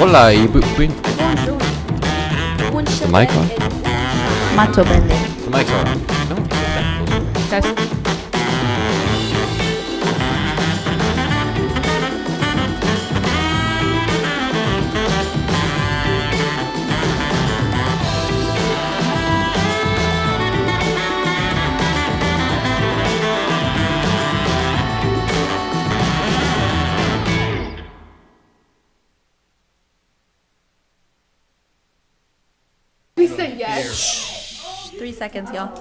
Hola, is the mic on? Macho bene. The mic's on. Don't get that close. Test. We said yes. 3 seconds, y'all.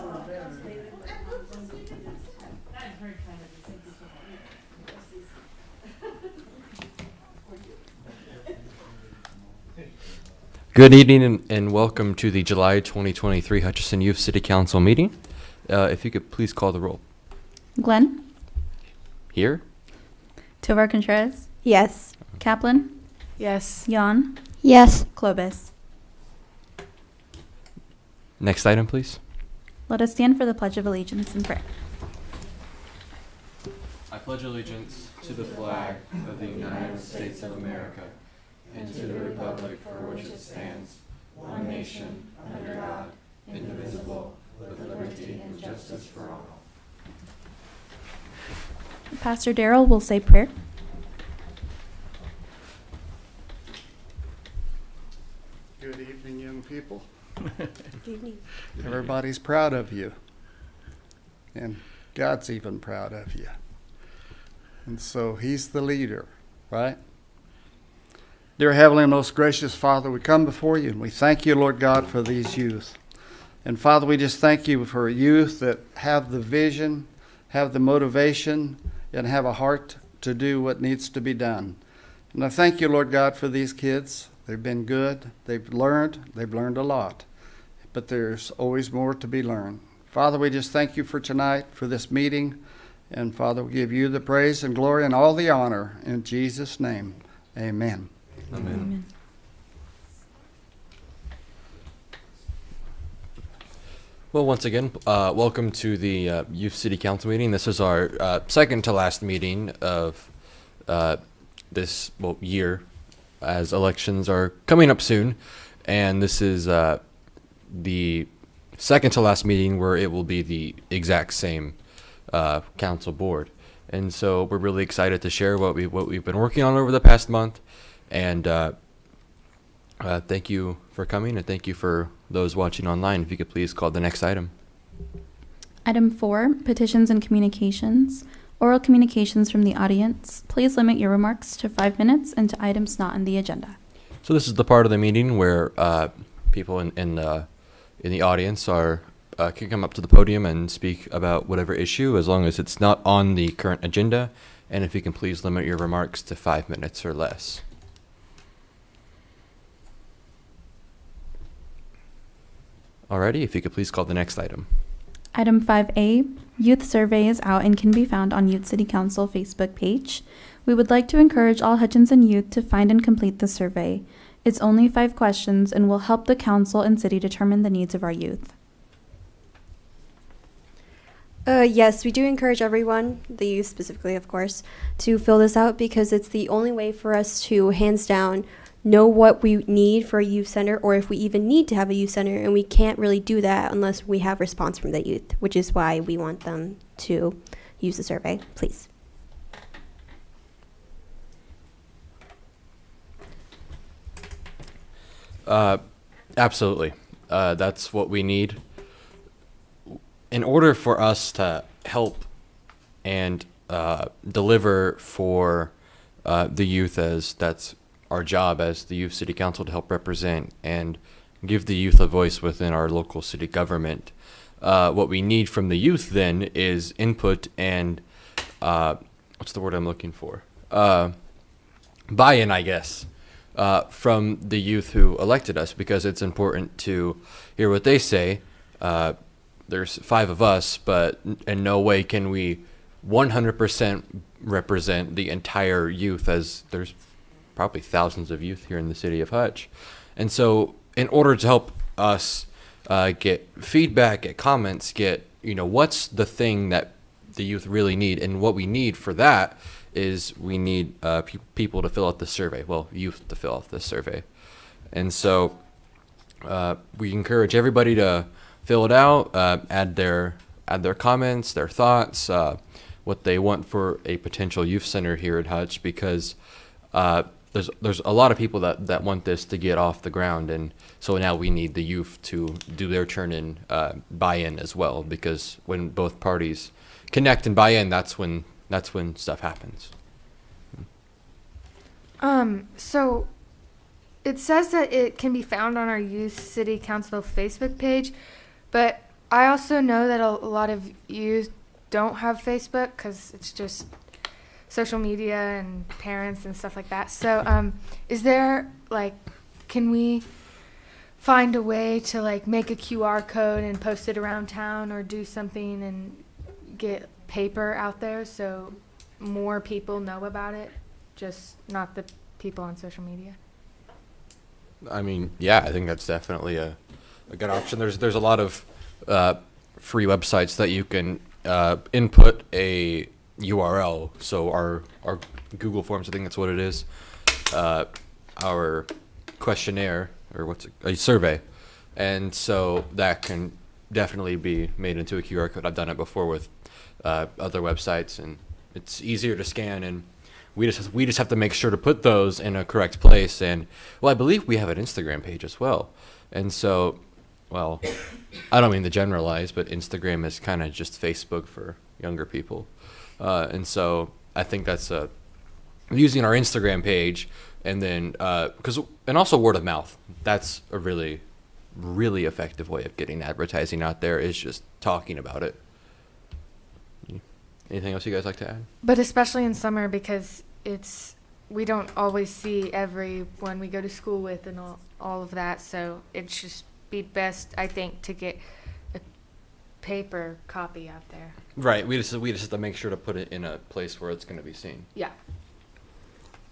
Good evening and welcome to the July 2023 Hutchinson Youth City Council meeting. If you could please call the roll. Glenn, Here? Tovar Contreras, Yes. Kaplan, Yes. Jan, Yes. Clovis. Next item, please. Let us stand for the Pledge of Allegiance and prayer. I pledge allegiance to the flag of the United States of America and to the republic for which it stands, one nation, under God, indivisible, with liberty and justice for all. Pastor Darrell will say prayer. Good evening, young people. Good evening. Everybody's proud of you. And God's even proud of you. And so he's the leader, right? Dear Heavenly and most gracious Father, we come before you and we thank you, Lord God, for these youth. And Father, we just thank you for youth that have the vision, have the motivation, and have a heart to do what needs to be done. And I thank you, Lord God, for these kids. They've been good. They've learned a lot. But there's always more to be learned. Father, we just thank you for tonight, for this meeting. And Father, we give you the praise and glory and all the honor. In Jesus' name, amen. Amen. Well, once again, welcome to the Youth City Council meeting. This is our second to last meeting of this year, as elections are coming up soon. And this is the second to last meeting where it will be the exact same council board. And so we're really excited to share what we've been working on over the past month. And thank you for coming, and thank you for those watching online. If you could please call the next item. Item 4, petitions and communications. Oral communications from the audience. Please limit your remarks to 5 minutes and to items not on the agenda. So this is the part of the meeting where people in the audience can come up to the podium and speak about whatever issue, as long as it's not on the current agenda. And if you can please limit your remarks to 5 minutes or less. Alrighty, if you could please call the next item. Item 5A, youth survey is out and can be found on Youth City Council Facebook page. We would like to encourage all Hutchinson youth to find and complete the survey. It's only 5 questions and will help the council and city determine the needs of our youth. Yes, we do encourage everyone, the youth specifically, of course, to fill this out because it's the only way for us to, hands down, know what we need for a youth center, or if we even need to have a youth center, and we can't really do that unless we have response from the youth, which is why we want them to use the survey. Please. Absolutely. That's what we need. In order for us to help and deliver for the youth, as that's our job as the Youth City Council, to help represent and give the youth a voice within our local city government. What we need from the youth then is input and what's the word I'm looking for? Buy-in, I guess, from the youth who elected us, because it's important to hear what they say. There's 5 of us, but in no way can we 100% represent the entire youth, as there's probably thousands of youth here in the city of Hutch. And so in order to help us get feedback, get comments, get, what's the thing that the youth really need, and what we need for that is we need people to fill out the survey. Well, youth to fill out the survey. And so we encourage everybody to fill it out, add their comments, their thoughts, what they want for a potential youth center here at Hutch, because there's a lot of people that want this to get off the ground, and so now we need the youth to do their turn and buy in as well, because when both parties connect and buy in, that's when stuff happens. So it says that it can be found on our Youth City Council Facebook page, but I also know that a lot of youth don't have Facebook because it's just social media and parents and stuff like that. So is there, like, can we find a way to, like, make a QR code and post it around town, or do something and get paper out there so more people know about it, just not the people on social media? I mean, yeah, I think that's definitely a good option. There's a lot of free websites that you can input a URL. So our Google Forms, I think that's what it is. Our questionnaire, or a survey, and so that can definitely be made into a QR code. I've done it before with other websites, and it's easier to scan, and we just have to make sure to put those in a correct place. And well, I believe we have an Instagram page as well. And so, well, I don't mean to generalize, but Instagram is kind of just Facebook for younger people. And so I think that's using our Instagram page, and then and also word of mouth. That's a really, really effective way of getting advertising out there, is just talking about it. Anything else you guys like to add? But especially in summer, because we don't always see everyone we go to school with and all of that. So it should be best, I think, to get a paper copy out there. Right. We just have to make sure to put it in a place where it's going to be seen. Yeah.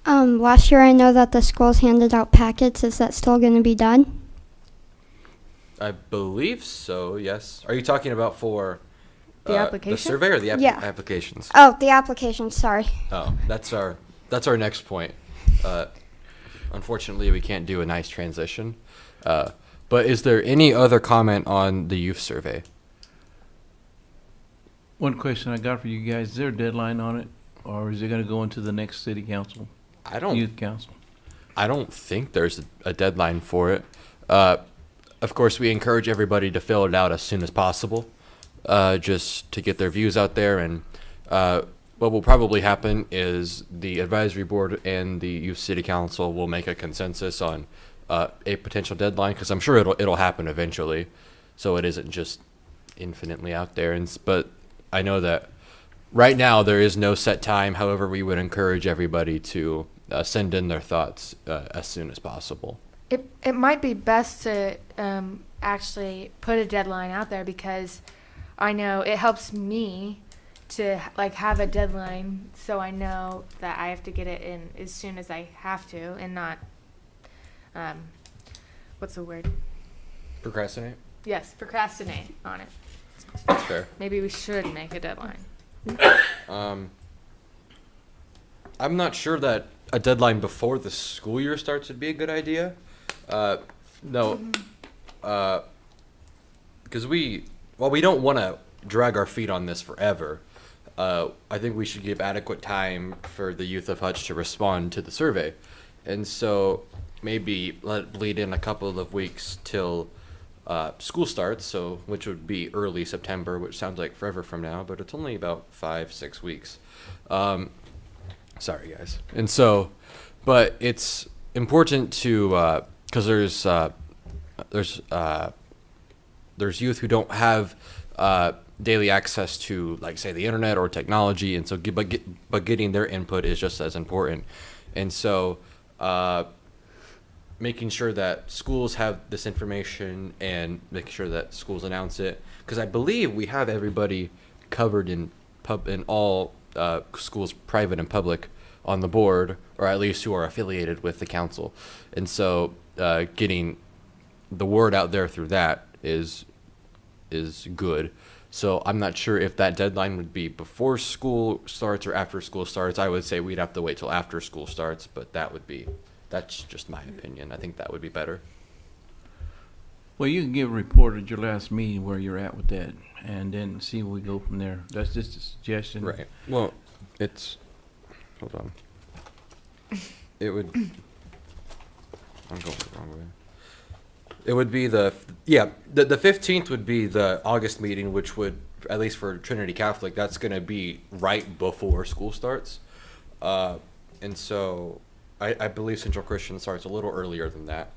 Last year I know that the schools handed out packets. Is that still going to be done? I believe so. Yes. Are you talking about for The application? the survey, or the Yeah. applications? Oh, the application, sorry. Oh, that's our next point. Unfortunately, we can't do a nice transition. But is there any other comment on the youth survey? One question I got for you guys, is there a deadline on it, or is it gonna go into the next city council, youth council? I don't think there's a deadline for it. Of course, we encourage everybody to fill it out as soon as possible, just to get their views out there. And what will probably happen is the advisory board and the youth city council will make a consensus on a potential deadline, because I'm sure it'll happen eventually, so it isn't just infinitely out there. But I know that right now there is no set time. However, we would encourage everybody to send in their thoughts as soon as possible. It might be best to actually put a deadline out there, because I know it helps me to have a deadline, so I know that I have to get it in as soon as I have to, and not what's the word? Procrastinate? Yes, procrastinate on it. That's fair. Maybe we should make a deadline. I'm not sure that a deadline before the school year starts would be a good idea. No, because we don't want to drag our feet on this forever. I think we should give adequate time for the youth of Hutch to respond to the survey. And so maybe let it bleed in a couple of weeks till school starts, which would be early September, which sounds like forever from now, but it's only about 5-6 weeks. Sorry, guys. And so, but it's important to, because there's youth who don't have daily access to, like, say, the internet or technology, and so but getting their input is just as important. And so making sure that schools have this information and making sure that schools announce it, because I believe we have everybody covered in all schools, private and public, on the board, or at least who are affiliated with the council. And so getting the word out there through that is good. So I'm not sure if that deadline would be before school starts or after school starts. I would say we'd have to wait till after school starts, but that's just my opinion. I think that would be better. Well, you can give a report at your last meeting where you're at with that, and then see where we go from there. That's just a suggestion. Right. Well, hold on. It would, I'm going the wrong way. It would be the 15th would be the August meeting, which would, at least for Trinity Catholic, that's going to be right before school starts. And so I believe Central Christian starts a little earlier than that.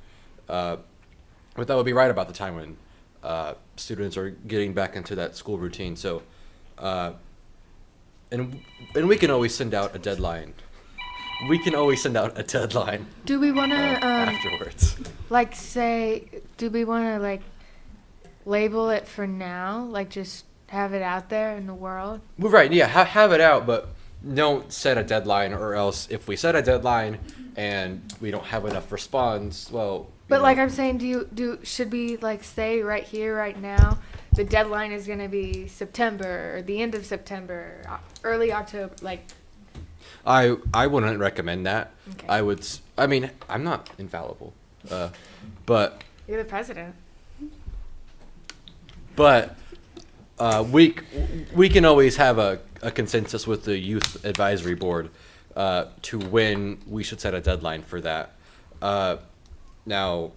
But that would be right about the time when students are getting back into that school routine. So, and we can always send out a deadline. We can always send out a deadline Do we want to afterwards. do we want to label it for now? Like just have it out there in the world? Well, right, yeah, have it out, but don't set a deadline, or else if we set a deadline and we don't have enough response, well. But I'm saying, should we say right here, right now, the deadline is going to be September or the end of September, early October, I wouldn't recommend that. Okay. I mean, I'm not infallible, but You're the president. But we can always have a consensus with the youth advisory board to when we should set a deadline for that. Now,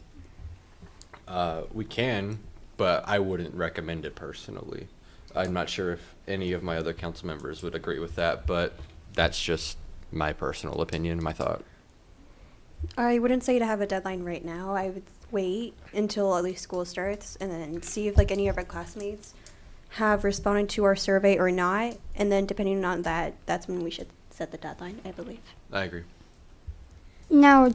we can, but I wouldn't recommend it personally. I'm not sure if any of my other council members would agree with that, but that's just my personal opinion, my thought. I wouldn't say to have a deadline right now. I would wait until at least school starts and then see if any of our classmates have responded to our survey or not. And then depending on that, that's when we should set the deadline, I believe. I agree. Now,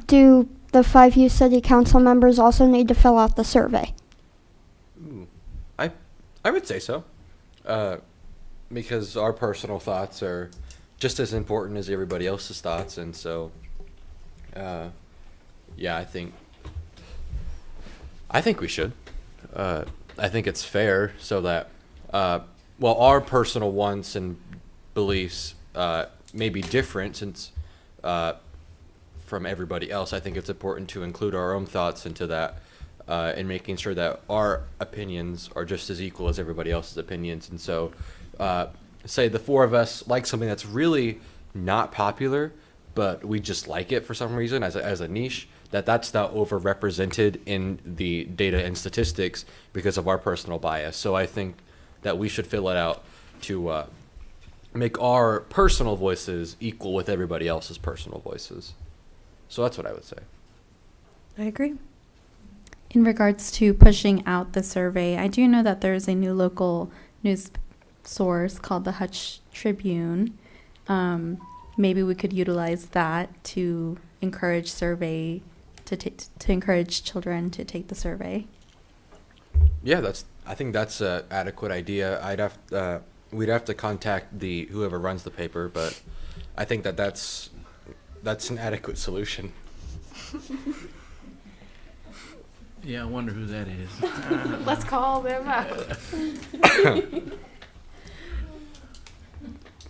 do the 5 youth city council members also need to fill out the survey? Ooh. I would say so, because our personal thoughts are just as important as everybody else's thoughts, and so, yeah, I think we should. I think it's fair so that, while our personal wants and beliefs may be different since from everybody else, I think it's important to include our own thoughts into that, and making sure that our opinions are just as equal as everybody else's opinions. And so, say the 4 of us like something that's really not popular, but we just like it for some reason as a niche, that's not overrepresented in the data and statistics because of our personal bias. So I think that we should fill it out to make our personal voices equal with everybody else's personal voices. So that's what I would say. I agree. In regards to pushing out the survey, I do know that there's a new local news source called the Hutch Tribune. Maybe we could utilize that to encourage to encourage children to take the survey. Yeah, I think that's an adequate idea. We'd have to contact whoever runs the paper, but I think that's an adequate solution. Yeah, I wonder who that is. Let's call them up.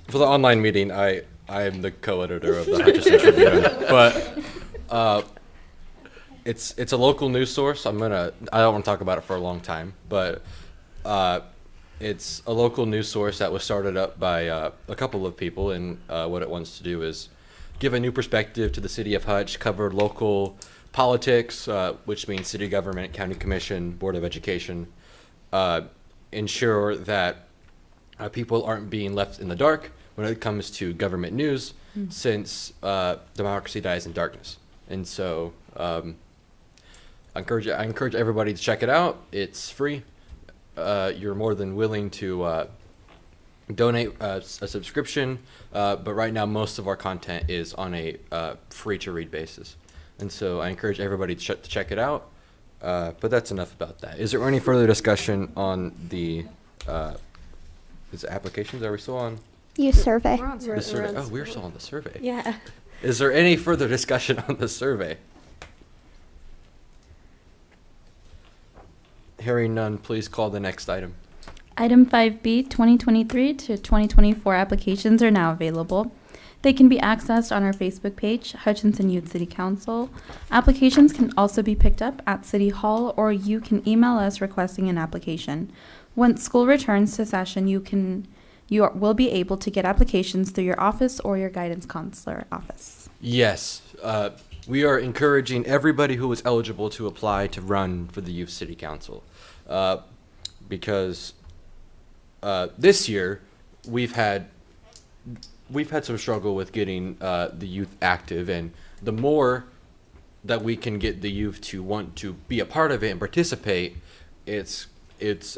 For the online meeting, I am the co-editor of the Hutchinson Tribune, but it's a local news source. I don't want to talk about it for a long time, but it's a local news source that was started up by a couple of people, and what it wants to do is give a new perspective to the city of Hutch, cover local politics, which means city government, county commission, board of education, ensure that people aren't being left in the dark when it comes to government news, since democracy dies in darkness. And so I encourage everybody to check it out. It's free. You're more than willing to donate a subscription, but right now most of our content is on a free to read basis. And so I encourage everybody to check it out. But that's enough about that. Is there any further discussion on the applications? Are we still on Youth survey. We're on the survey? We're on Oh, we're still on the survey. Yeah. Is there any further discussion on the survey? Hearing none, please call the next item. Item 5B, 2023 to 2024 applications are now available. They can be accessed on our Facebook page, Hutchinson Youth City Council. Applications can also be picked up at City Hall, or you can email us requesting an application. Once school returns to session, will be able to get applications through your office or your guidance counselor office. Yes, we are encouraging everybody who is eligible to apply to run for the Youth City Council, because this year we've had some struggle with getting the youth active, and the more that we can get the youth to want to be a part of it and participate, it's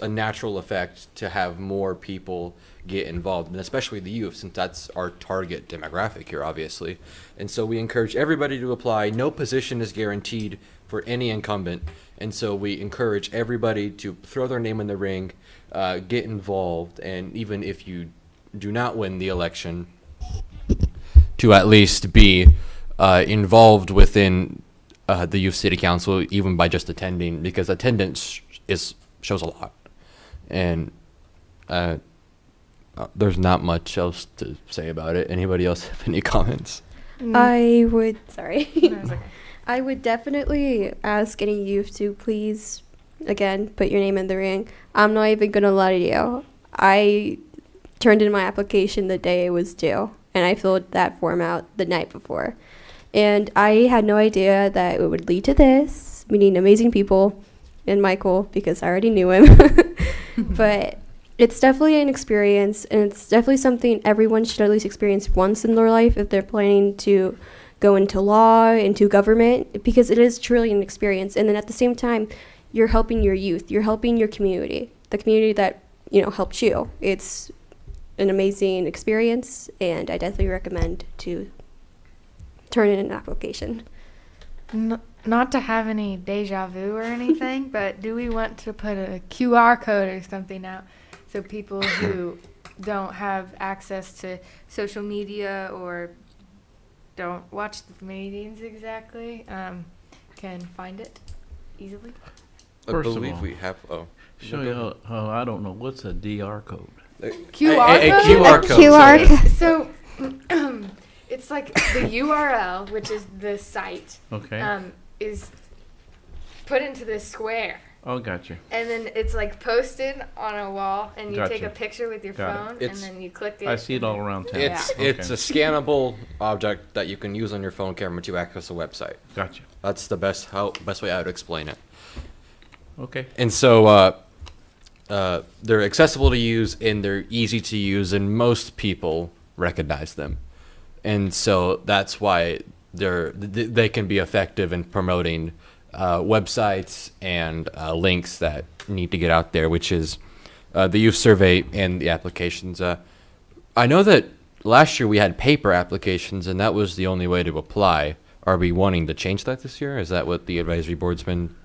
a natural effect to have more people get involved, and especially the youth, since that's our target demographic here, obviously. And so we encourage everybody to apply. No position is guaranteed for any incumbent, and so we encourage everybody to throw their name in the ring, get involved, and even if you do not win the election, to at least be involved within the Youth City Council, even by just attending, because attendance shows a lot. And there's not much else to say about it. Anybody else have any comments? I would, sorry. No, it's okay. I would definitely ask any youth to please, again, put your name in the ring. I'm not even going to lie to you. I turned in my application the day it was due, and I filled that form out the night before. And I had no idea that it would lead to this, meeting amazing people, and Michael, because I already knew him. But it's definitely an experience, and it's definitely something everyone should at least experience once in their life if they're planning to go into law, into government, because it is truly an experience. And then at the same time, you're helping your youth, you're helping your community, the community that, helped you. It's an amazing experience, and I definitely recommend to turn in an application. Not to have any deja vu or anything, but do we want to put a QR code or something out so people who don't have access to social media or don't watch the meetings exactly can find it easily? I First of believe all, we have. Show you how I don't know what's a DR code. QR a code? QR code. QR code. So it's like the URL, which is the site, Okay. is put into this square. Oh, gotcha. And then it's like posted on a wall, and you take Gotcha. a picture with your Got it. phone, and It's- then you click it. I see it and all then- around town. It's Okay. it's a scannable object that you can use on your phone camera to access a website. Gotcha. That's the best way I would explain it. Okay. And so they're accessible to use, and they're easy to use, and most people recognize them. And so that's why they can be effective in promoting websites and links that need to get out there, which is the youth survey and the applications. I know that last year we had paper applications, and that was the only way to apply. Are we wanting to change that this year? Is that what the advisory board's been?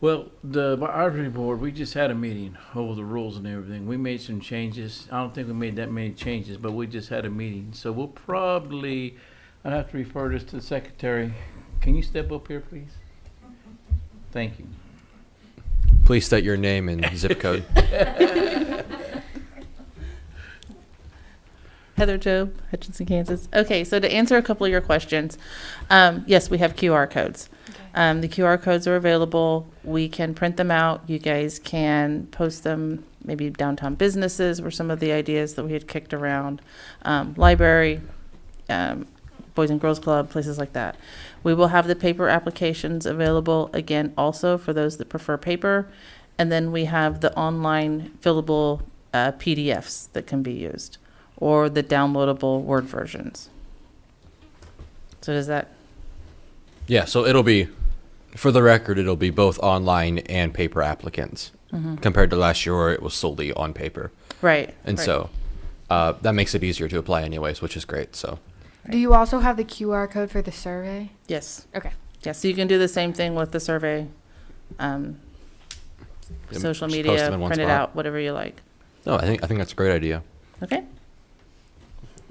Well, the advisory board, we just had a meeting over the rules and everything. We made some changes. I don't think we made that many changes, but we just had a meeting. So we'll probably, I'd have to refer this to the secretary. Can you step up here, please? Thank you. Please state your name and zip code. Heather Job, Hutchinson, Kansas. Okay, so to answer a couple of your questions, yes, we have QR codes. The QR codes are available. We can print them out. You guys can post them, maybe downtown businesses were some of the ideas that we had kicked around. Library, Boys and Girls Club, places like that. We will have the paper applications available again also for those that prefer paper. And then we have the online fillable PDFs that can be used, or the downloadable Word versions. So does that? Yeah, so it'll be, for the record, it'll be both online and paper applicants compared to last year where it was solely on paper. Right. And right. so that makes it easier to apply anyways, which is great. So Do you also have the QR code for the survey? Yes. Okay. Yes, so you can do the same thing with the survey, social just post media, them in one print it spot. out, whatever you like. No, I think that's a great idea. Okay.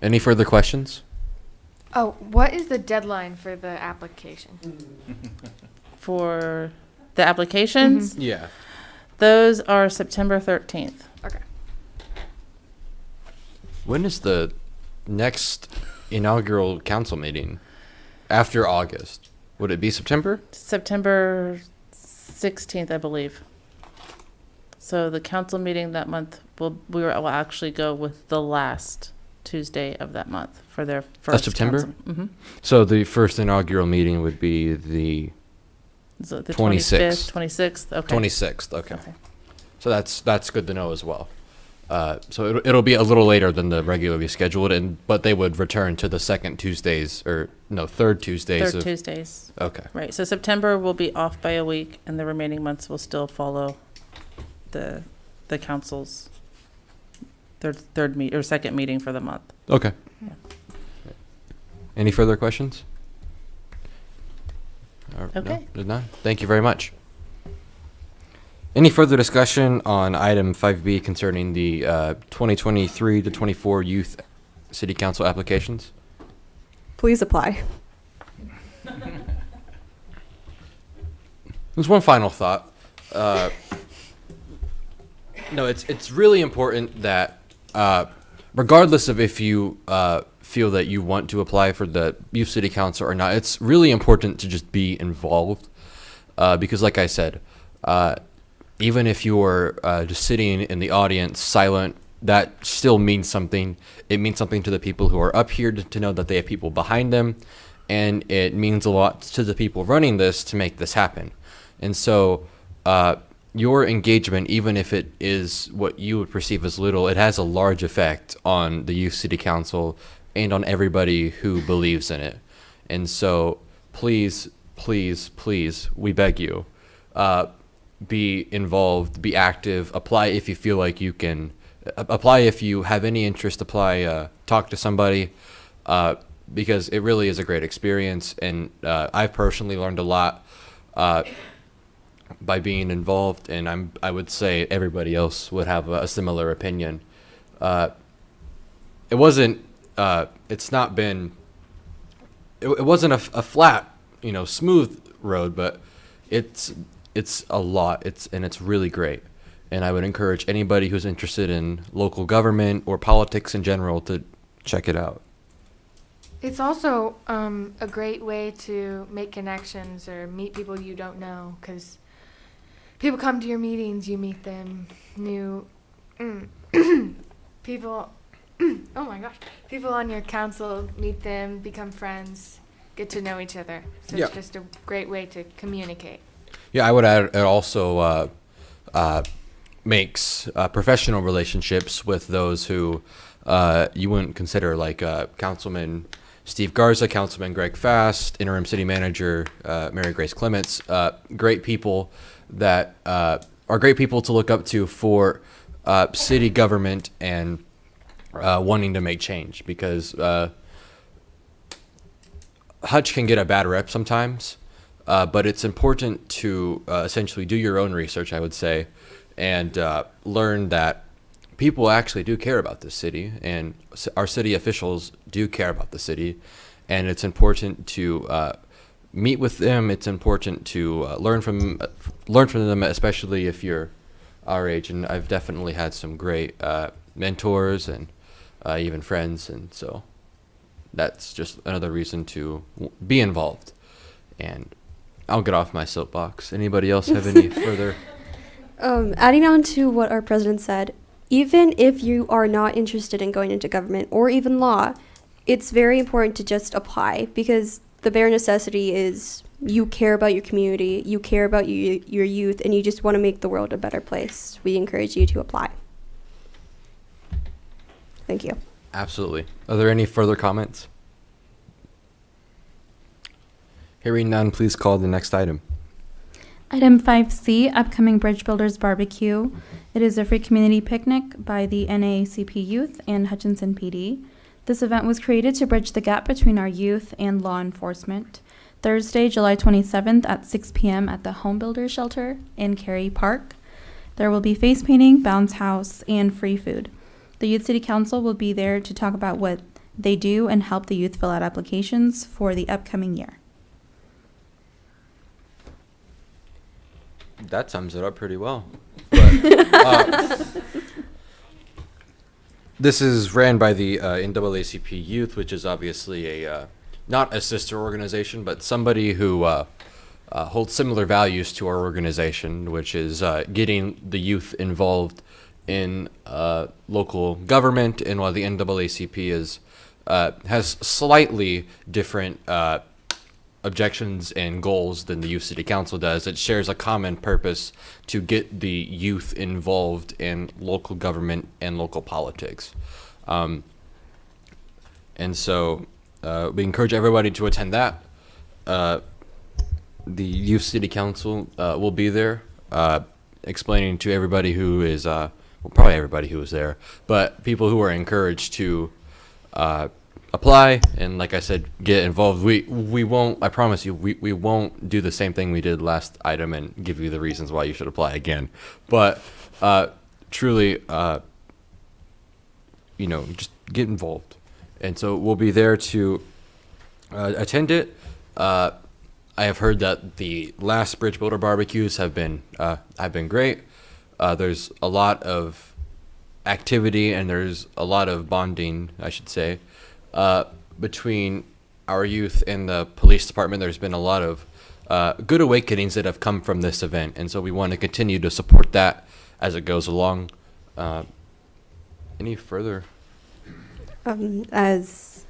Any further questions? Oh, what is the deadline for the application? For the applications, Yeah. those are September 13th. Okay. When is the next inaugural council meeting? After August. Would it be September? September 16th, I believe. So the council meeting that month will actually go with the last Tuesday of that month for their first September? Mm-hmm. So the first inaugural meeting would be the So the 26th. 26th. Okay. 26th. Okay. Okay. So that's good to know as well. So it'll be a little later than the regularly scheduled, but they would return to the third Tuesdays Third of, Tuesdays. okay. Right. So September will be off by a week, and the remaining months will still follow the council's second meeting for the month. Okay. Yeah. Any further questions? Okay. No, none. Thank you very much. Any further discussion on item 5B concerning the 2023 to 24 youth city council applications? Please apply. There's one final thought. No, it's really important that regardless of if you feel that you want to apply for the youth city council or not, it's really important to just be involved because, like I said, even if you're just sitting in the audience silent, that still means something. It means something to the people who are up here to know that they have people behind them, and it means a lot to the people running this to make this happen. And so your engagement, even if it is what you would perceive as little, it has a large effect on the youth city council and on everybody who believes in it. And so please, please, please, we beg you, be involved, be active, apply if you feel like you can, apply if you have any interest, apply, talk to somebody, because it really is a great experience. And I've personally learned a lot by being involved, and I would say everybody else would have a similar opinion. It wasn't, it's not been, it wasn't a flat, smooth road, but it's a lot. It's really great. And I would encourage anybody who's interested in local government or politics in general to check it out. It's also a great way to make connections or meet people you don't know, because people come to your meetings, you meet them, new people. Oh my gosh. People on your council, meet them, become friends, get to know each other. So Yeah. it's just a great way to communicate. Yeah, I would add it also makes professional relationships with those who you wouldn't consider, like Councilman Steve Garza, Councilman Greg Fast, Interim City Manager Mary Grace Clements. Great people that are great people to look up to for city government and wanting to make change, because Hutch can get a bad rep sometimes. But it's important to essentially do your own research, I would say, and learn that people actually do care about this city, and our city officials do care about the city, and it's important to meet with them. It's important to learn from them, especially if you're our age. And I've definitely had some great mentors and even friends, and so that's just another reason to be involved. And I'll get off my soapbox. Anybody else have any further? Adding on to what our president said, even if you are not interested in going into government or even law, it's very important to just apply, because the bare necessity is you care about your community, you care about your youth, and you just want to make the world a better place. We encourage you to apply. Thank you. Absolutely. Are there any further comments? Hearing none, please call the next item. Item 5C, upcoming Bridge Builders Barbecue. It is a free community picnic by the NAACP Youth and Hutchinson PD. This event was created to bridge the gap between our youth and law enforcement. Thursday, July 27th at 6 p.m. at the Home Builders Shelter in Cary Park. There will be face painting, bounce house, and free food. The Youth City Council will be there to talk about what they do and help the youth fill out applications for the upcoming year. That sums it up pretty well. But, This is ran by the NAACP Youth, which is obviously a not a sister organization, but somebody who holds similar values to our organization, which is getting the youth involved in local government. And while the NAACP is has slightly different objections and goals than the Youth City Council does, it shares a common purpose to get the youth involved in local government and local politics. And so we encourage everybody to attend that. The Youth City Council will be there explaining to everybody who is, well, probably everybody who is there, but people who are encouraged to apply and, like I said, get involved. We won't, I promise you, we won't do the same thing we did last item and give you the reasons why you should apply again. But truly, just get involved. And so we'll be there to attend it. I have heard that the last Bridge Builder barbecues have been great. There's a lot of activity and there's a lot of bonding, I should say, between our youth and the police department. There's been a lot of good awakenings that have come from this event, and so we want to continue to support that as it goes along. Any further? As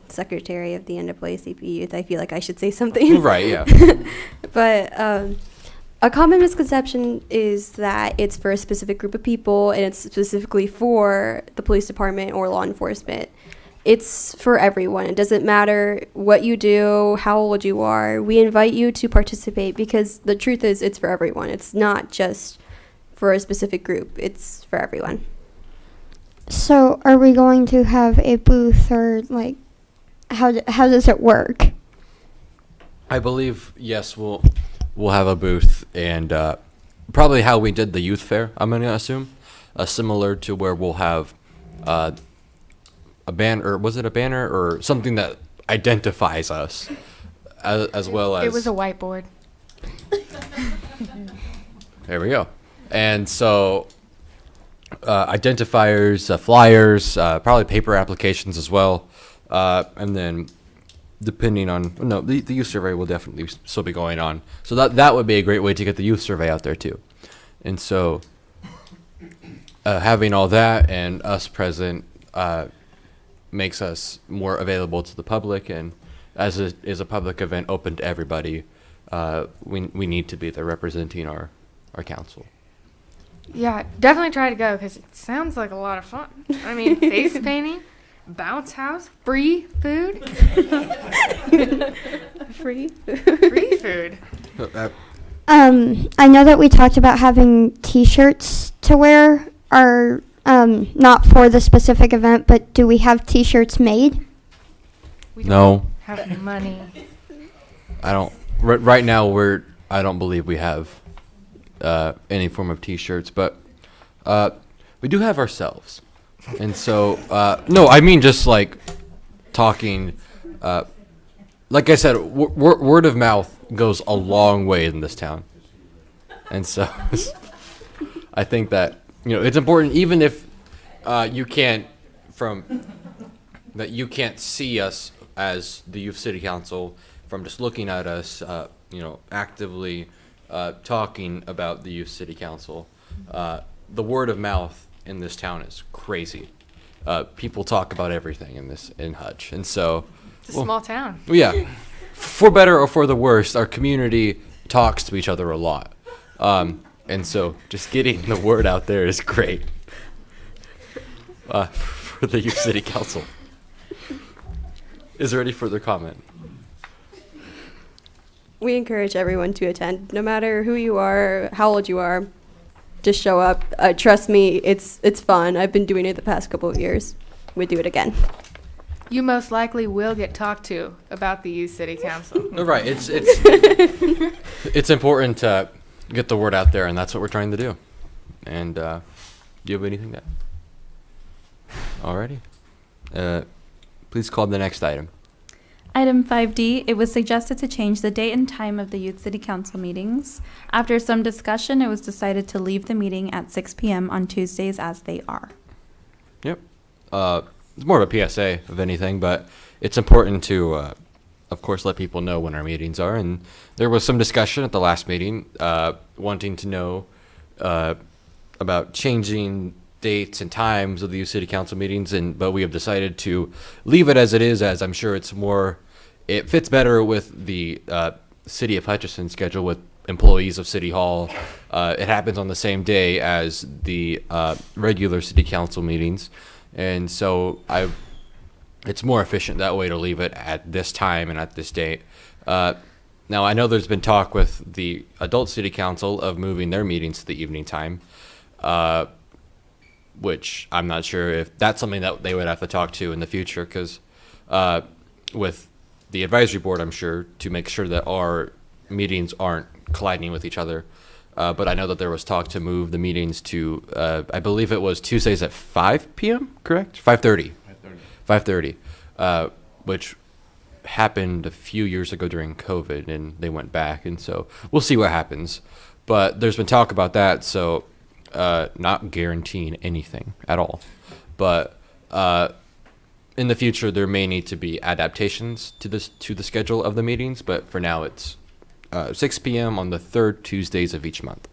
secretary of the NAACP Youth, I feel like I should say something. Right, yeah. But a common misconception is that it's for a specific group of people and it's specifically for the police department or law enforcement. It's for everyone. It doesn't matter what you do, how old you are. We invite you to participate because the truth is it's for everyone. It's not just for a specific group. It's for everyone. So are we going to have a booth, or like how does it work? I believe, yes, we'll have a booth, and probably how we did the youth fair, I'm going to assume, similar to where we'll have a banner, or was it a banner or something that identifies us, as well as... It was a whiteboard. There we go. And so identifiers, flyers, probably paper applications as well. And then depending on, no, the youth survey will definitely still be going on. So that would be a great way to get the youth survey out there too. And so having all that and us present makes us more available to the public. And as it is a public event open to everybody, we need to be there representing our council. Yeah, definitely try to go because it sounds like a lot of fun. I mean, face painting, bounce house, free food. Free? Free food. I know that we talked about having T-shirts to wear, or not for the specific event, but do we have T-shirts made? We No. don't have any money. I don't. Right now, I don't believe we have any form of T-shirts, but we do have ourselves, and so no, I mean just like talking. Like I said, word of mouth goes a long way in this town, and so I think that it's important, even if you can't see us as the Youth City Council from just looking at us, actively talking about the Youth City Council. The word of mouth in this town is crazy. People talk about everything in Hutch, and so It's a small town. yeah, for better or for the worse, our community talks to each other a lot, and so just getting the word out there is great for the Youth City Council. Is there any further comment? We encourage everyone to attend, no matter who you are, how old you are. Just show up. Trust me, it's fun. I've been doing it the past couple of years. We'd do it again. You most likely will get talked to about the Youth City Council. No, right. It's important to get the word out there, and that's what we're trying to do. And do you have anything to add? Alrighty. Please call the next item. Item 5D, it was suggested to change the date and time of the Youth City Council meetings. After some discussion, it was decided to leave the meeting at 6 p.m. on Tuesdays as they are. Yep. it's more of a PSA of anything, but it's important to, of course, let people know when our meetings are. And there was some discussion at the last meeting, wanting to know about changing dates and times of the youth city council meetings, but we have decided to leave it as it is, as I'm sure it fits better with the city of Hutchinson schedule with employees of City Hall. It happens on the same day as the regular city council meetings, and so it's more efficient that way to leave it at this time and at this date. Now, I know there's been talk with the adult city council of moving their meetings to the evening time, which I'm not sure if that's something that they would have to talk to in the future, because with the advisory board, I'm sure, to make sure that our meetings aren't colliding with each other. But I know that there was talk to move the meetings to, I believe it was Tuesdays at 5 p.m., correct? 5:30. 5:30, which happened a few years ago during COVID, and they went back, and so we'll see what happens. But there's been talk about that, so not guaranteeing anything at all. But in the future, there may need to be adaptations to the schedule of the meetings, but for now it's 6 p.m. on the third Tuesdays of each month.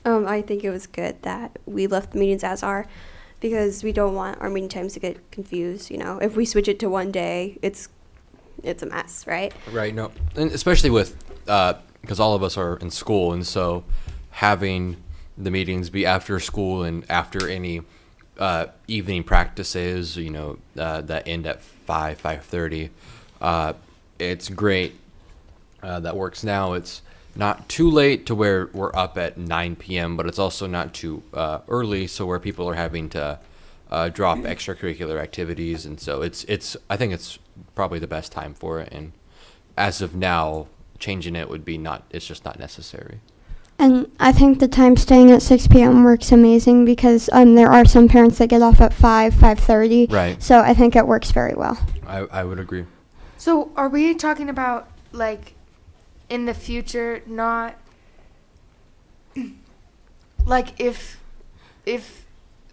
I think it was good that we left the meetings as are, because we don't want our meeting times to get confused. You know, if we switch it to one day, it's a mess, right? Right. No, and especially with because all of us are in school, and so having the meetings be after school and after any evening practices, that end at 5:30. It's great. That works now. It's not too late to where we're up at 9 p.m., but it's also not too early, so where people are having to drop extracurricular activities, and so I think it's probably the best time for it. And as of now, changing it it's just not necessary. And I think the time staying at 6 p.m. works amazing, because there are some parents that get off at 5:30. Right. So I think it works very well. I would agree. So are we talking about, like, in the future, not like if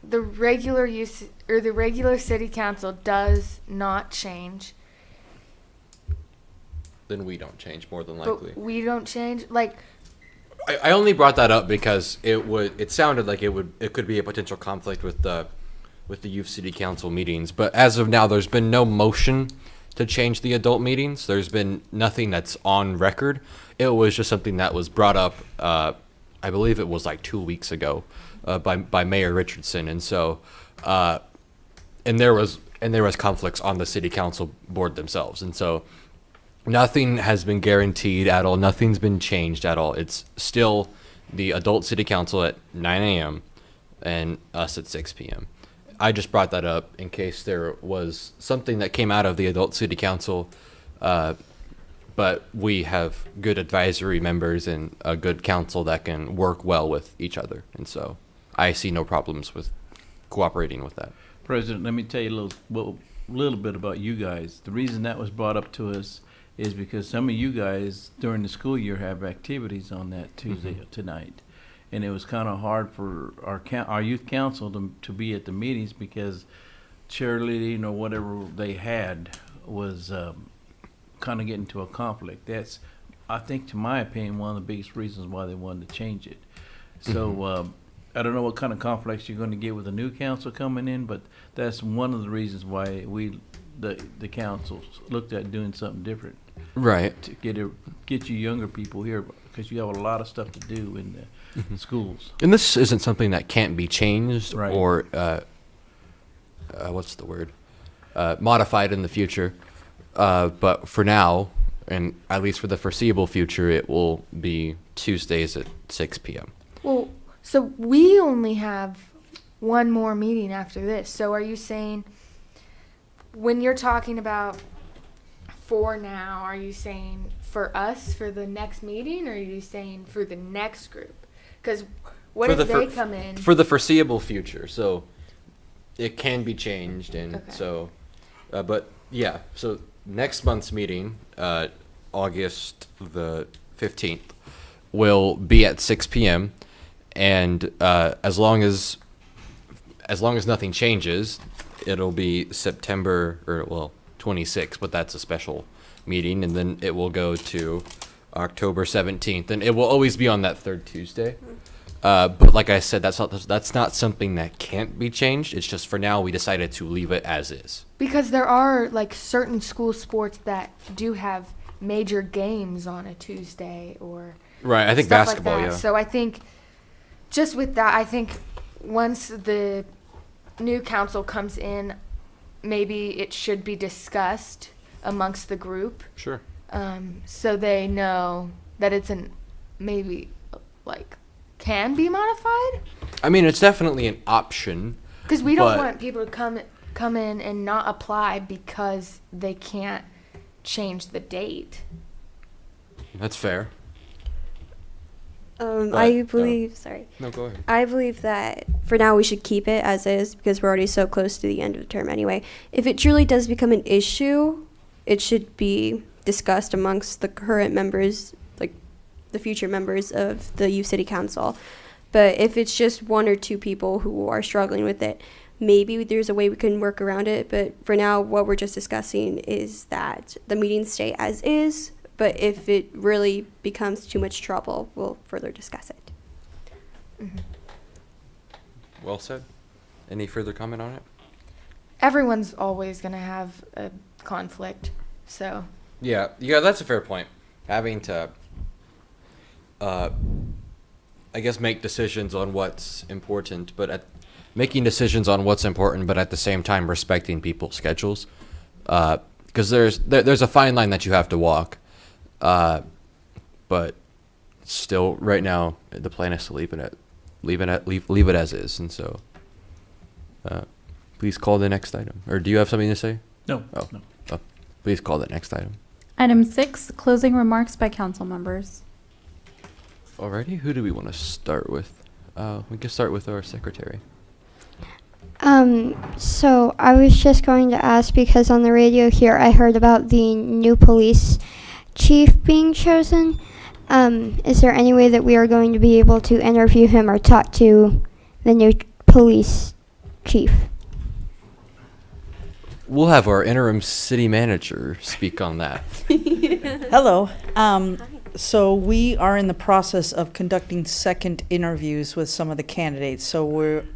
the regular use or the regular city council does not change, Then we don't change, more than likely. but we don't change, like, I only brought that up because it sounded like it could be a potential conflict with the youth city council meetings, but as of now there's been no motion to change the adult meetings. There's been nothing that's on record. It was just something that was brought up, I believe it was like 2 weeks ago, by Mayor Richardson, and so and there was conflicts on the city council board themselves, and so nothing has been guaranteed at all. Nothing's been changed at all. It's still the adult city council at 9 a.m. and us at 6 p.m. I just brought that up in case there was something that came out of the adult city council, but we have good advisory members and a good council that can work well with each other, and so I see no problems with cooperating with that. President, let me tell you a little bit about you guys. The reason that was brought up to us is because some of you guys during the school year have activities on that Tuesday tonight. And it was kind of hard for our youth council to be at the meetings, because cheerleading or whatever they had was kind of getting to a conflict. That's, I think, to my opinion, one of the biggest reasons why they wanted to change it. So I don't know what kind of conflicts you're going to get with the new council coming in, but that's one of the reasons why the councils looked at doing something different. Right. To get you younger people here, because you have a lot of stuff to do in the schools. And this isn't something that can't be changed, Right. or what's the word? Modified in the future. But for now, and at least for the foreseeable future, it will be Tuesdays at 6 p.m. well, so we only have one more meeting after this. So are you saying, when you're talking about for now, are you saying for us for the next meeting, or are you saying for the next group? Because what For if the they fir- come in? For the foreseeable future, so it can be changed, and Okay. so, but yeah, so next month's meeting, August the 15th, will be at 6 p.m. And as long as as long as nothing changes, it'll be September, or well, 26th, but that's a special meeting, and then it will go to October 17th, and it will always be on that third Tuesday. But like I said, that's not something that can't be changed. It's just for now we decided to leave it as is. Because there are like certain school sports that do have major games on a Tuesday or Right. I think stuff basketball. like that. Yeah. So I think just with that, I think once the new council comes in, maybe it should be discussed amongst the group, Sure. so they know that it's maybe like can be modified. I mean, it's definitely an option. Because we don't But- want people to come in and not apply because they can't change the date. That's fair. I believe, sorry. No, go ahead. I believe that for now we should keep it as is because we're already so close to the end of the term anyway. If it truly does become an issue, it should be discussed amongst the current members, like the future members of the youth city council. But if it's just one or two people who are struggling with it, maybe there's a way we can work around it. But for now, what we're just discussing is that the meetings stay as is. But if it really becomes too much trouble, we'll further discuss it. Well said. Any further comment on it? Everyone's always going to have a conflict. So, Yeah, that's a fair point. Having to, I guess, make decisions on what's important, but making decisions on what's important, but at the same time respecting people's schedules, because there's a fine line that you have to walk, but still, right now, the plan is to leave it as is, and so, please call the next item. Or do you have something to say? No, Oh. no. Please call the next item. Item 6, closing remarks by council members. Alrighty, who do we want to start with? We can start with our secretary. So I was just going to ask because on the radio here I heard about the new police chief being chosen. Is there any way that we are going to be able to interview him or talk to the new police chief? We'll have our interim city manager speak on that. Hello. So we are in the process of conducting second interviews with some of the candidates. So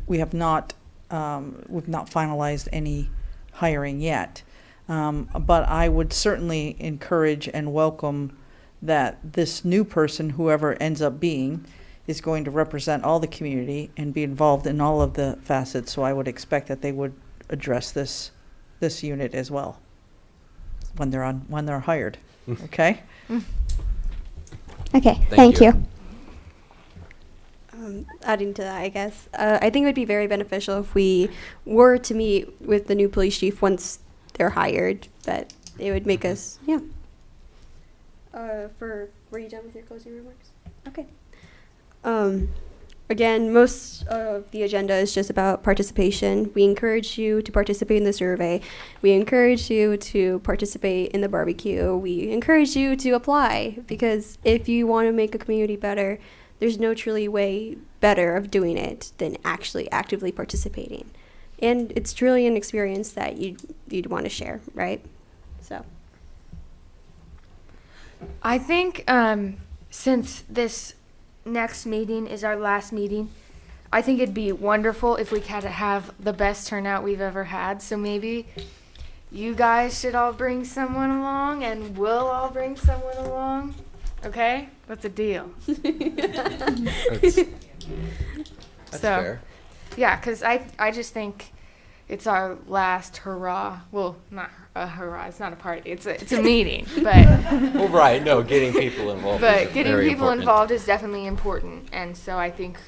we've not finalized any hiring yet. But I would certainly encourage and welcome that this new person, whoever it ends up being, is going to represent all the community and be involved in all of the facets. So I would expect that they would address this unit as well when they're hired. Okay? Okay, Thank thank you. you. Adding to that, I guess, I think it would be very beneficial if we were to meet with the new police chief once they're hired. That it would make us, yeah. Were you done with your closing remarks? Okay. Again, most of the agenda is just about participation. We encourage you to participate in the survey. We encourage you to participate in the barbecue. We encourage you to apply because if you want to make a community better, there's no truly way better of doing it than actually actively participating. And it's truly an experience that you'd want to share, right? So. I think since this next meeting is our last meeting, I think it'd be wonderful if we had to have the best turnout we've ever had. So maybe you guys should all bring someone along and we'll all bring someone along. Okay? That's a deal. That's So, fair. Yeah, because I just think it's our last hurrah. Well, not a hurrah. It's not a party. It's a meeting. But Well, right. No, getting people involved. but is getting very people important. involved is definitely important. And so I think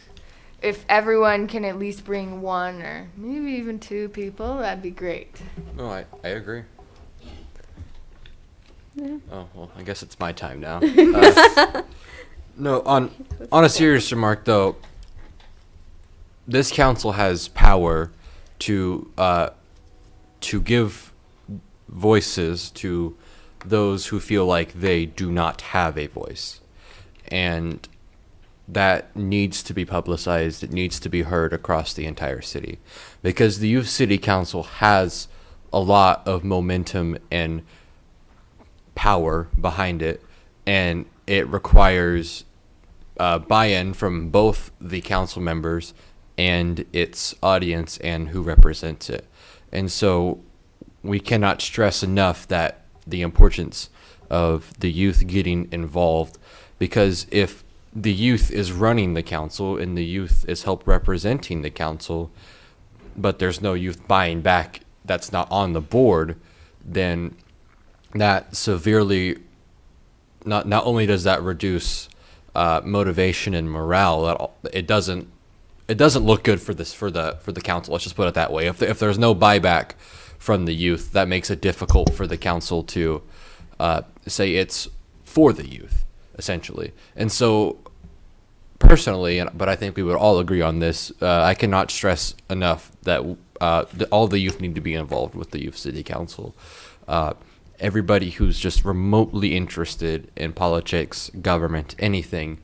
if everyone can at least bring one or maybe even two people, that'd be great. No, I agree. Yeah. Oh well, I guess it's my time now. No, on a serious remark though, this council has power to give voices to those who feel like they do not have a voice, and that needs to be publicized. It needs to be heard across the entire city, because the youth city council has a lot of momentum and power behind it, and it requires buy-in from both the council members and its audience and who represents it. And so we cannot stress enough that the importance of the youth getting involved, because if the youth is running the council and the youth is help representing the council, but there's no youth buying back that's not on the board, then that severely, not only does that reduce motivation and morale, it doesn't look good for the council. Let's just put it that way. If there's no buyback from the youth, that makes it difficult for the council to say it's for the youth, essentially. And so personally, but I think we would all agree on this, I cannot stress enough that all the youth need to be involved with the youth city council. Everybody who's just remotely interested in politics, government, anything,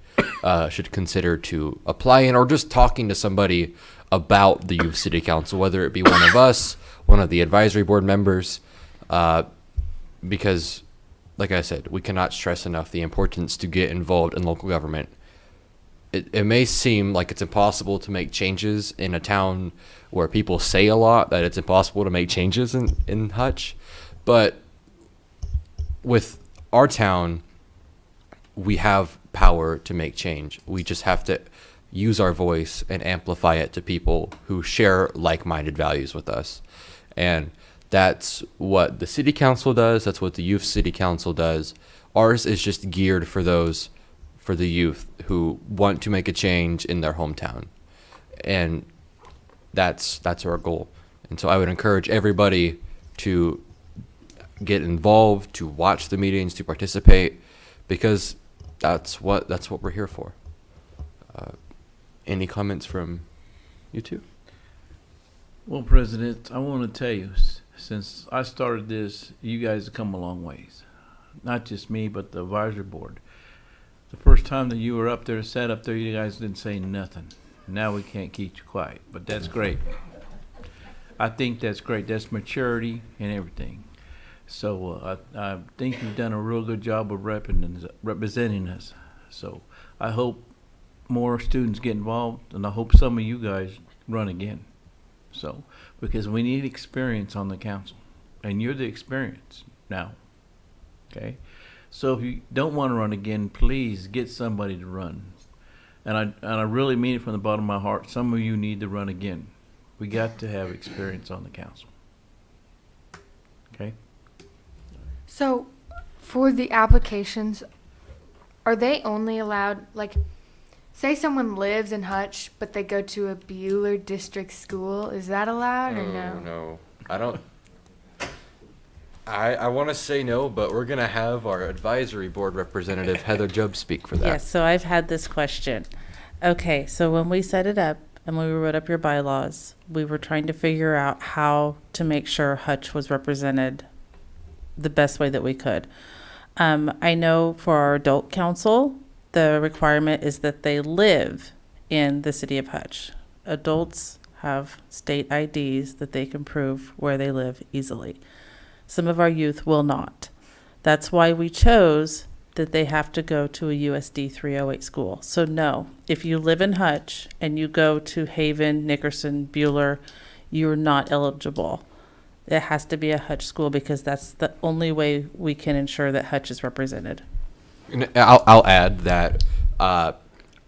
should consider to applying or just talking to somebody about the youth city council, whether it be one of us, one of the advisory board members, because, like I said, we cannot stress enough the importance to get involved in local government. It may seem like it's impossible to make changes in a town where people say a lot that it's impossible to make changes in Hutch, but with our town, we have power to make change. We just have to use our voice and amplify it to people who share like-minded values with us. And that's what the city council does. That's what the youth city council does. Ours is just geared for the youth who want to make a change in their hometown. And that's our goal. And so I would encourage everybody to get involved, to watch the meetings, to participate, because that's what we're here for. Any comments from you two? Well, President, I want to tell you, since I started this, you guys have come a long ways. Not just me, but the advisory board. The first time that you were up there, sat up there, you guys didn't say nothing. Now we can't keep you quiet, but that's great. I think that's great. That's maturity and everything. So I think you've done a real good job of representing us. So I hope more students get involved, and I hope some of you guys run again. So, because we need experience on the council, and you're the experience now, okay? So if you don't want to run again, please get somebody to run. And I really mean it from the bottom of my heart. Some of you need to run again. We got to have experience on the council. Okay? So, for the applications, are they only allowed, like, say someone lives in Hutch, but they go to a Bueller district school, is that allowed or no? No, I don't. I want to say no, but we're going to have our advisory board representative, Heather Jubb, speak for that. Yes, so I've had this question. Okay, so when we set it up and when we wrote up your bylaws, we were trying to figure out how to make sure Hutch was represented the best way that we could. I know for our adult council, the requirement is that they live in the city of Hutch. Adults have state IDs that they can prove where they live easily. Some of our youth will not. That's why we chose that they have to go to a USD 308 school. So no, if you live in Hutch and you go to Haven, Nickerson, Bueller, you're not eligible. It has to be a Hutch school because that's the only way we can ensure that Hutch is represented. And I'll add that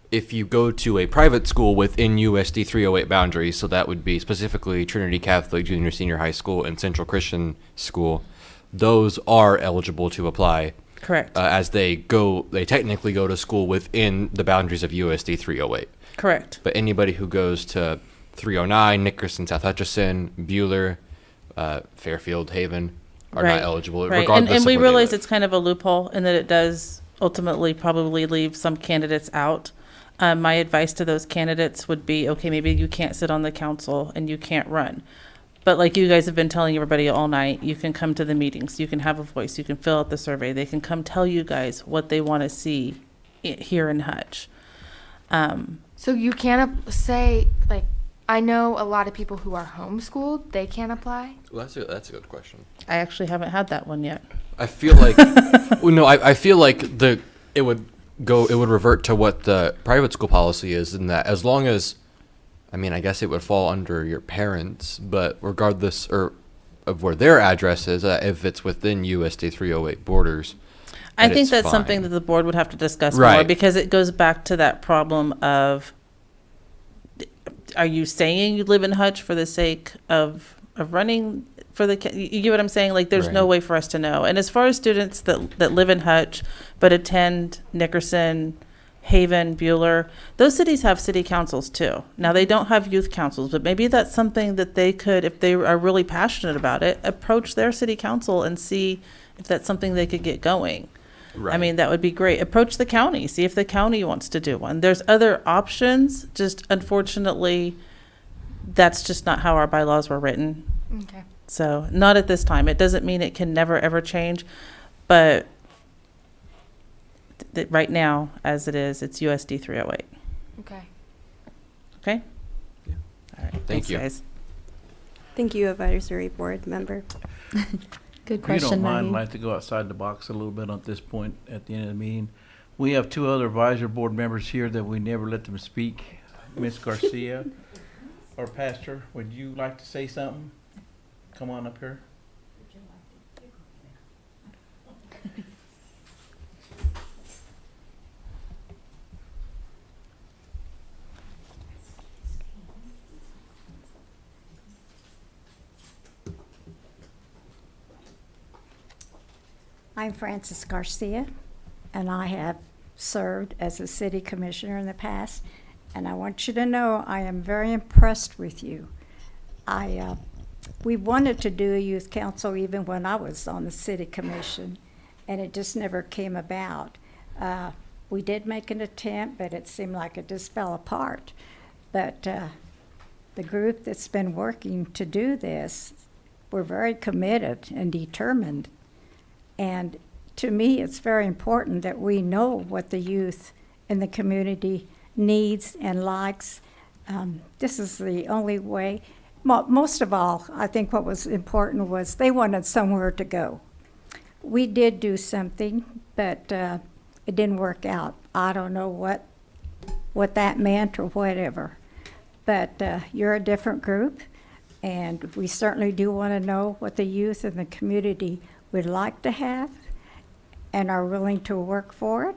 if you go to a private school within USD 308 boundaries, so that would be specifically Trinity Catholic Junior Senior High School and Central Christian School, those are eligible to apply. Correct. As they technically go to school within the boundaries of USD 308. Correct. But anybody who goes to 309, Nickerson, South Hutchinson, Bueller, Fairfield, Haven are not eligible, right. regardless and of we where they realize live. it's kind of a loophole and that it does ultimately probably leave some candidates out. My advice to those candidates would be, okay, maybe you can't sit on the council and you can't run. But like you guys have been telling everybody all night, you can come to the meetings, you can have a voice, you can fill out the survey. They can come tell you guys what they want to see here in Hutch. So you can't say, like, I know a lot of people who are homeschooled, they can't apply? Well, that's a good question. I actually haven't had that one yet. I feel like, well, no, I feel like it would revert to what the private school policy is, in that as long as, I mean, I guess it would fall under your parents, but regardless of where their address is, if it's within USD 308 borders, I that think it's that's fine. something that the board would have to discuss more, Right. because it goes back to that problem of, are you saying you live in Hutch for the sake of running for the, you get what I'm saying? Like, there's no Right. way for us to know. And as far as students that live in Hutch but attend Nickerson, Haven, Bueller, those cities have city councils too. Now, they don't have youth councils, but maybe that's something that they could, if they are really passionate about it, approach their city council and see if that's something they could get going. Right. I mean, that would be great. Approach the county, see if the county wants to do one. There's other options, just unfortunately, that's just not how our bylaws were written. Okay. So, not at this time. It doesn't mean it can never, ever change, but right now, as it is, it's USD 308. Okay. Okay? Yeah. All right. Thank Thanks, you. guys. Thank you, advisory board member. Good If you question, don't mind, I'd Maggie. like to go outside the box a little bit at this point at the end of the meeting. We have two other advisory board members here that we never let them speak. Ms. Garcia, or Pastor, would you like to say something? Come on up here. I'm Frances Garcia, and I have served as a city commissioner in the past, and I want you to know I am very impressed with you. We wanted to do a youth council even when I was on the city commission, and it just never came about. We did make an attempt, but it seemed like it just fell apart. But the group that's been working to do this, we're very committed and determined. And to me, it's very important that we know what the youth in the community needs and likes. This is the only way. Most of all, I think what was important was they wanted somewhere to go. We did do something, but it didn't work out. I don't know what that meant or whatever. But you're a different group, and we certainly do want to know what the youth in the community would like to have and are willing to work for it.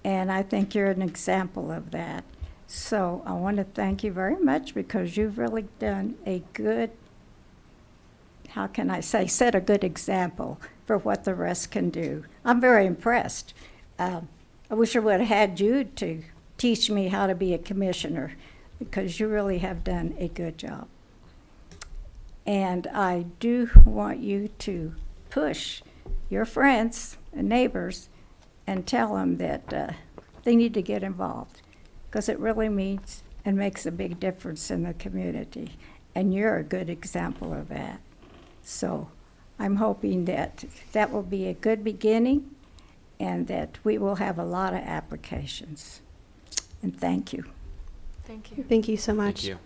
And I think you're an example of that. So I want to thank you very much, because you've really done a good, how can I say, set a good example for what the rest can do. I'm very impressed. I wish I would have had you to teach me how to be a commissioner, because you really have done a good job. And I do want you to push your friends and neighbors and tell them that they need to get involved, because it really means and makes a big difference in the community. And you're a good example of that. So I'm hoping that that will be a good beginning and that we will have a lot of applications. And thank you. Thank you. Thank you so much. Thank you.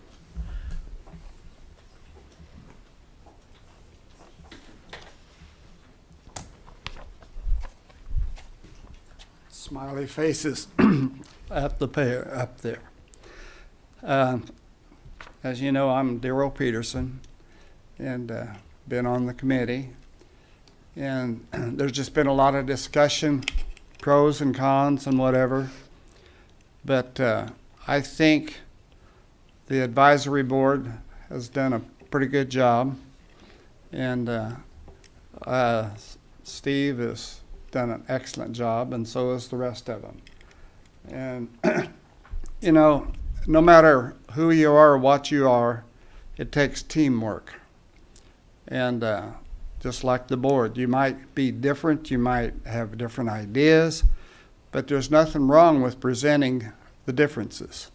Smiley faces at the pair up there. As you know, I'm Darrell Peterson, and been on the committee. And there's just been a lot of discussion, pros and cons and whatever. But I think the advisory board has done a pretty good job. And Steve has done an excellent job, and so has the rest of them. And, you know, no matter who you are or what you are, it takes teamwork. And just like the board, you might be different, you might have different ideas, but there's nothing wrong with presenting the differences.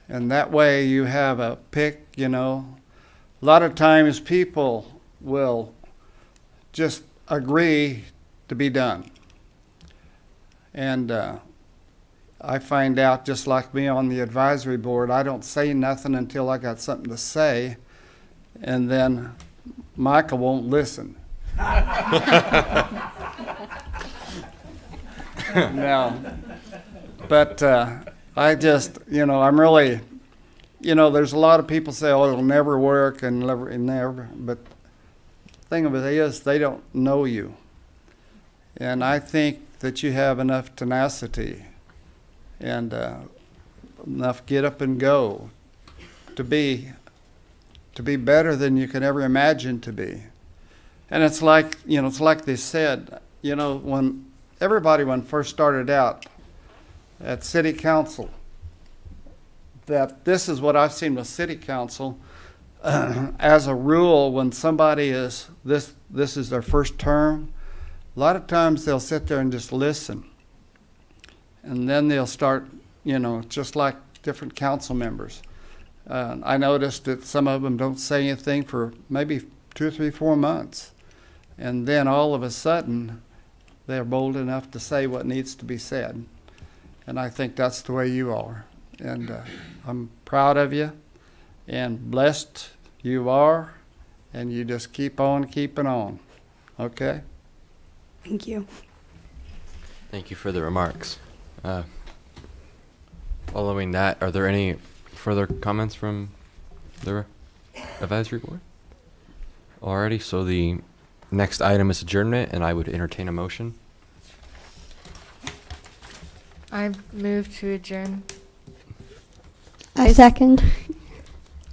And that way you have a pick, you know. A lot of times people will just agree to be done. And I find out, just like me on the advisory board, I don't say nothing until I got something to say, and then Michael won't listen. No. But I just, I'm really, there's a lot of people say, oh, it'll never work and never. But the thing of it is, they don't know you. And I think that you have enough tenacity and enough get up and go to be better than you can ever imagine to be. And it's like, it's like they said, when first started out at city council, that this is what I've seen with city council. As a rule, when somebody is, this is their first term, a lot of times they'll sit there and just listen. And then they'll start, just like different council members. I noticed that some of them don't say anything for maybe 2 or 3, 4 months. And then all of a sudden, they're bold enough to say what needs to be said. And I think that's the way you are. And I'm proud of you, and blessed you are, and you just keep on keeping on. Okay? Thank you. Thank you for the remarks. Following that, are there any further comments from the advisory board? Alrighty, so the next item is adjournment, and I would entertain a motion. I move to adjourn. A second.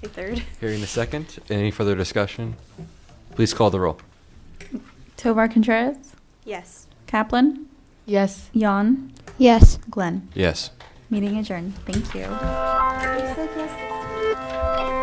A third. Hearing the second, any further discussion? Please call the roll. Tovar Contreras, Yes. Kaplan, Yes. Jan, Yes. Glenn. Yes. Meeting adjourned. Thank you. You said yes.